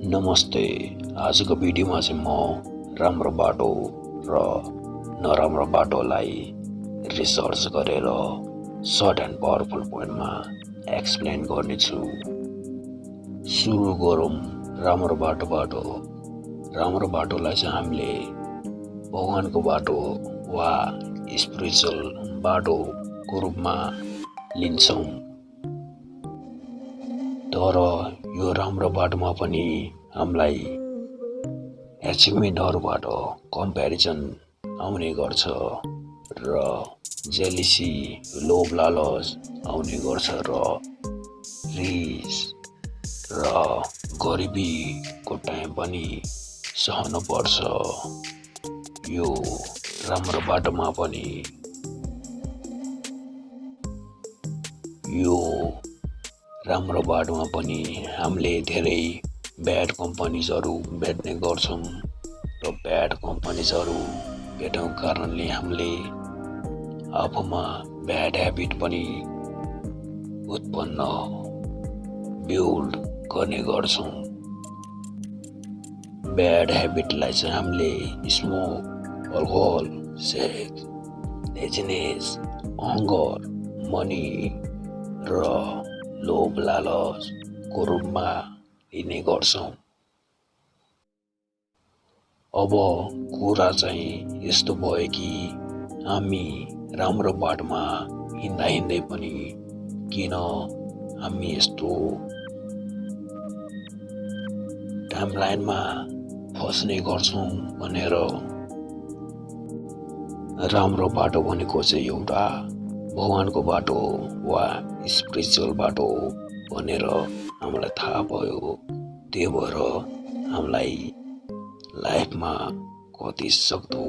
नमस्ते। आजको भिडियोमा चाहिँ म राम्रो बाटो र नराम्रो बाटोलाई रिसर्च गरेर सर्ट एन्ड पावरफुल पोइन्टमा एक्सप्लेन गर्नेछु। सुरु गरौँ राम्रो बाटोबाट। राम्रो बाटोलाई चाहिँ हामीले भगवानको बाटो वा स्पिरिचुअल बाटोको रूपमा लिन्छौँ। तर यो राम्रो बाटोमा पनि हामीलाई एचिभमेन्टहरूबाट कम्प्यारिजन आउने गर्छ र जेलिसी लोभ लालच आउने गर्छ र रिस र गरिबीको टाइम पनि सहनु पर्छ। यो राम्रो बाटोमा पनि हामीले धेरै ब्याड कम्पनीजहरू भेट्ने गर्छौँ र ब्याड कम्पनीजहरू भेट्नुको कारणले हामीले आफूमा ब्याड ह्याबिट पनि उत्पन्न बिल्ड गर्ने गर्छौँ। ब्याड ह्याबिटलाई चाहिँ हामीले smoke, alcohol, sex, laziness, hunger, money र लोभ लालचको रूपमा लिने गर्छौँ। अब कुरा चाहिँ यस्तो भयो कि हामी राम्रो बाटोमा हिँड्दै पनि किन हामी यस्तो टाइमलाइनमा फस्ने गर्छौँ भनेर। राम्रो बाटो भनेको चाहिँ एउटा भगवानको बाटो वा स्पिरिचुअल बाटो भनेर हामीलाई थाहा भयो। त्यही भएर हामीलाई लाइफमा कति सक्दो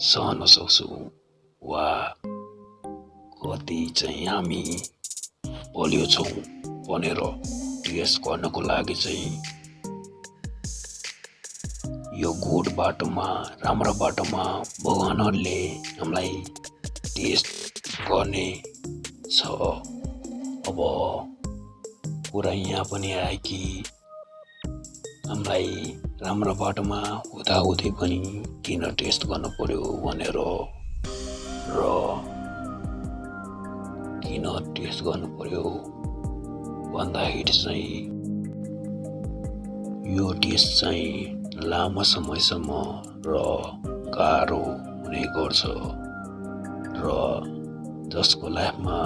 सहन सक्छौँ वा कति चाहिँ हामी बलियो छौँ भनेर टेस्ट गर्नको लागि चाहिँ यो गुड बाटोमा राम्रो बाटोमा भगवानहरूले हामीलाई टेस्ट गर्ने छ। अब कुरा यहाँ पनि आयो कि हामीलाई राम्रो बाटोमा हुँदै पनि किन टेस्ट गर्नु पर्यो भनेर र किन टेस्ट गर्नु पर्यो भन्दाखेरि चाहिँ यो टेस्ट चाहिँ लामो समयसम्म र गाह्रो हुने गर्छ र जसको लाइफमा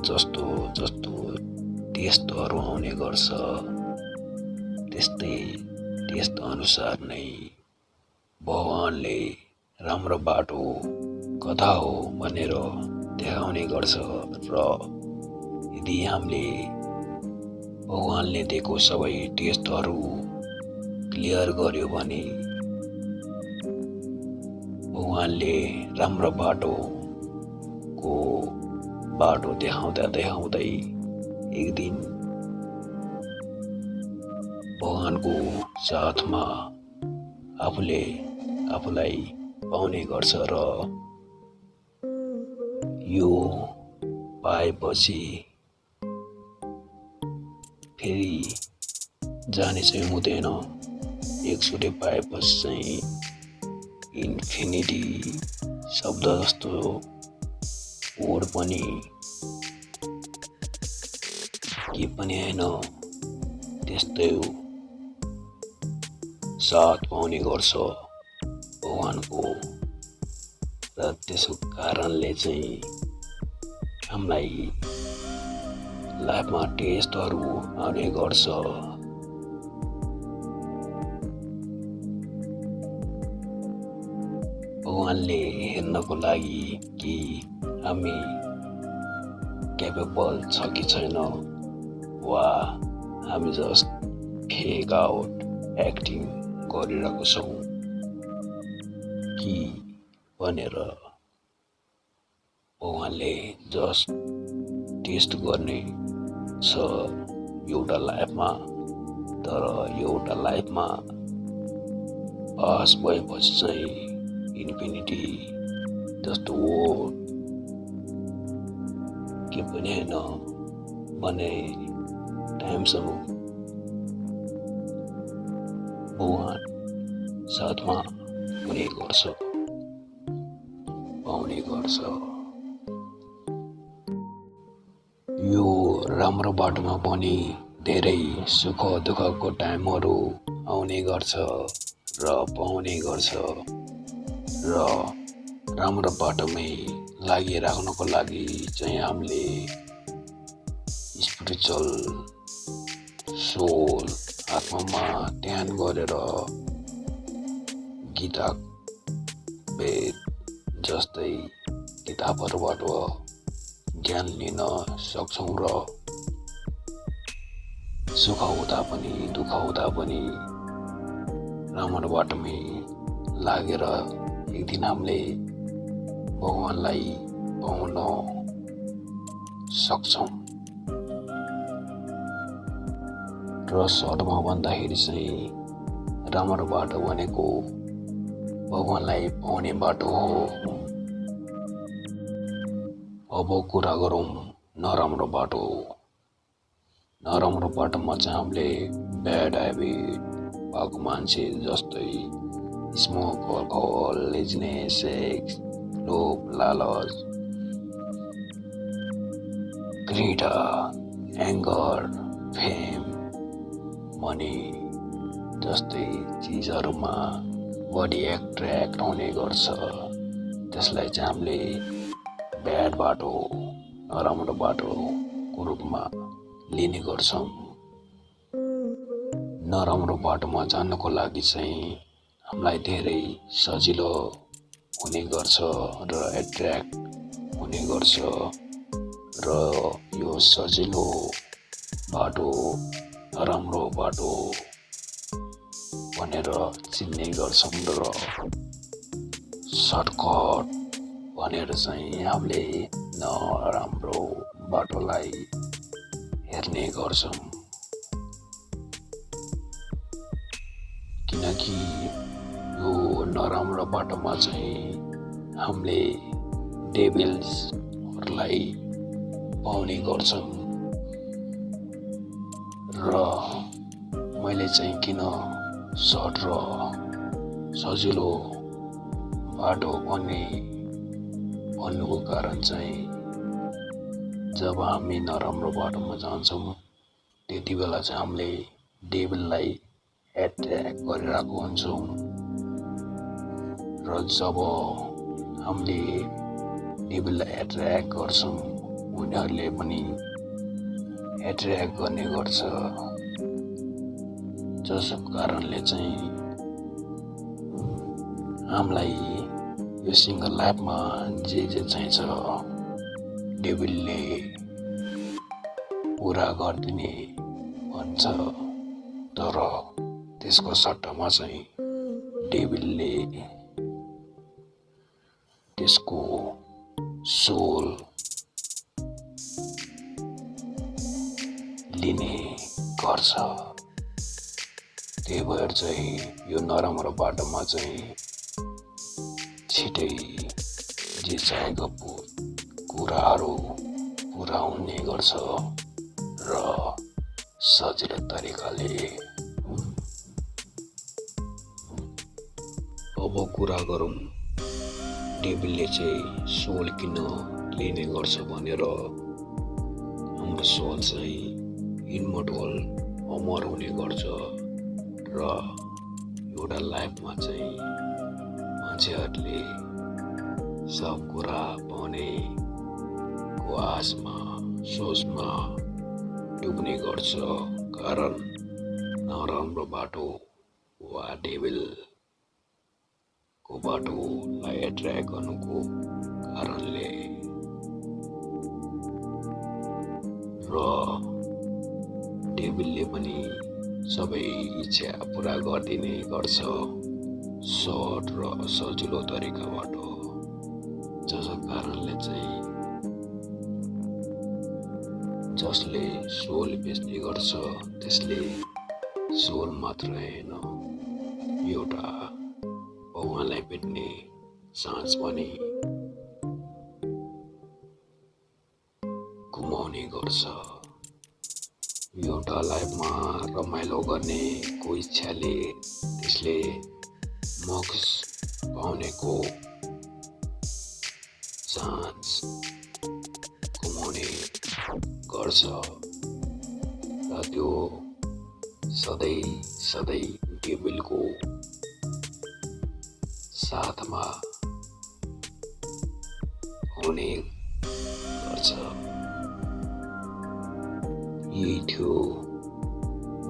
जस्तो टेस्टहरू आउने गर्छ त्यस्तै टेस्ट अनुसार नै भगवानले राम्रो बाटो कता हो भनेर देखाउने गर्छ र यदि हामीले भगवानले दिएको सबै टेस्टहरू क्लियर गर्यो भने भगवानले राम्रो बाटो देखाउँदै एक दिन भगवानको साथमा आफूलाई पाउने गर्छ र यो पाएपछि फेरि जाने चाहिँ हुँदैन। एकचोटि पाएपछि चाहिँ इन्फिनिटी शब्द जस्तो वर्ड पनि के पनि होइन, त्यस्तै हो। साथ पाउने गर्छ भगवानको र त्यसको कारणले चाहिँ हामीलाई लाइफमा टेस्टहरू आउने गर्छ। भगवानले हेर्नको लागि कि हामी क्यापेबल छ कि छैन वा हामी जस्ट फेक आउट एक्टिङ गरिरहेको छौँ कि भनेर भगवानले जस्ट टेस्ट गर्ने छ एउटा लाइफमा। तर एउटा लाइफमा पास भएपछि चाहिँ इन्फिनिटी जस्तो वर्ड के पनि होइन भने टाइमसम्म साथमा हुने गर्छ, पाउने गर्छ। यो राम्रो बाटोमा पनि धेरै सुख दुःखको टाइमहरू आउने गर्छ र पाउने गर्छ र राम्रो बाटोमै लागिराख्नको लागि चाहिँ हामीले स्पिरिचुअल सोल आत्मामा ध्यान गरेर गीता वेद जस्तै किताबहरूबाट ज्ञान लिन सक्छौँ र सुख हुँदा पनि दुःख हुँदा पनि राम्रो बाटोमै लागेर एक दिन हामीले भगवानलाई पाउन सक्छौँ। र सर्टमा भन्दाखेरि चाहिँ राम्रो बाटो भनेको भगवानलाई पाउने बाटो हो। अब कुरा गरौँ नराम्रो बाटो। नराम्रो बाटोमा चाहिँ हामीले ब्याड ह्याबिट भएको मान्छे जस्तै स्मोक, अल्कोहल, लेजिनेस, सेक्स, लोभ, लालच, घृणा, एङ्गर, फेम, मनी जस्तै चिजहरूमा बढी एट्र्याक्ट हुने गर्छ। त्यसलाई चाहिँ हामीले ब्याड बाटो, नराम्रो बाटोको रूपमा लिने गर्छौँ। नराम्रो बाटोमा जानको लागि चाहिँ हामीलाई धेरै सजिलो हुने गर्छ र एट्र्याक्ट हुने गर्छ र यो सजिलो बाटो नराम्रो बाटो भनेर चिन्ने गर्छौँ र सर्टकट भनेर चाहिँ हामीले नराम्रो बाटोलाई हेर्ने गर्छौँ। किनकि यो नराम्रो बाटोमा चाहिँ हामीले डेभिल्सहरूलाई पाउने गर्छौँ र मैले चाहिँ किन सर्ट र सजिलो बाटो भन्नुको कारण चाहिँ जब हामी नराम्रो बाटोमा जान्छौँ त्यति बेला चाहिँ हामीले डेभिललाई एट्र्याक्ट गरिरहेको हुन्छौँ र जब हामीले डेभिललाई एट्र्याक्ट गर्छौँ उनीहरूले पनि एट्र्याक्ट गर्ने गर्छ, जसको कारणले चाहिँ हामीलाई यो सिङ्गल लाइफमा जे चाहिन्छ डेभिलले पुरा गरिदिने भन्छ, तर त्यसको सट्टामा चाहिँ डेभिलले त्यसको सोल लिने गर्छ। त्यही भएर चाहिँ यो नराम्रो बाटोमा चाहिँ छिटै जे चाहेको कुराहरू पुरा हुने गर्छ र सजिलो तरिकाले। अब कुरा गरौँ डेभिलले चाहिँ सोल किन लिने गर्छ भनेर। हाम्रो सोल चाहिँ इमर्टल अमर हुने गर्छ र एउटा लाइफमा चाहिँ मान्छेहरूले सब कुरा पाउने को आशमा सोचमा डुब्ने गर्छ, कारण नराम्रो बाटो वा डेभिलको बाटोलाई एट्र्याक्ट गर्नुको कारणले। र डेभिलले पनि सबै इच्छा पुरा गरिदिने गर्छ सर्ट र सजिलो तरिकाबाट, जसको कारणले चाहिँ जसले सोल बेच्ने गर्छ त्यसले सोल मात्र होइन एउटा भगवानलाई भेट्ने चान्स पनि गुमाउने गर्छ। एउटा लाइफमा रमाइलो गर्ने को इच्छाले त्यसले मोक्ष पाउनेको चान्स गुमाउने गर्छ र त्यो सधैँ डेभिलको साथमा हुने गर्छ। यही थियो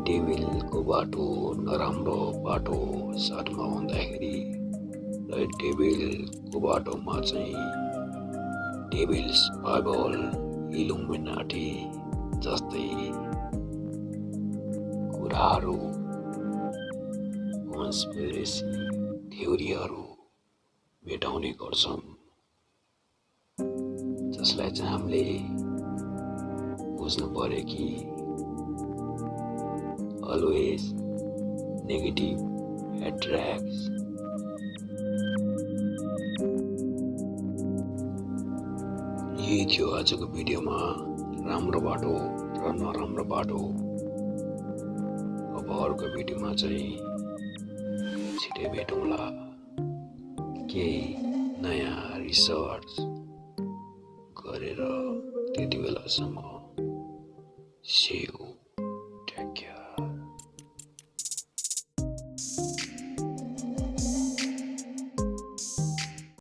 डेभिलको बाटो, नराम्रो बाटो साथमा हुँदाखेरि र डेभिलको बाटोमा चाहिँ डेभिल्स बाइबल, इल्युमिनाटी जस्तै कुराहरू, कन्स्पिरेसी थ्योरीहरू भेटाउने गर्छौँ, जसलाई चाहिँ हामीले बुझ्नु पर्यो कि always negative attracts। यही थियो आजको भिडियोमा राम्रो बाटो र नराम्रो बाटो। अब अर्को भिडियोमा चाहिँ छिटै भेटौँला। केही नयाँ रिसर्च गरेर त्यति बेलासम्म see you।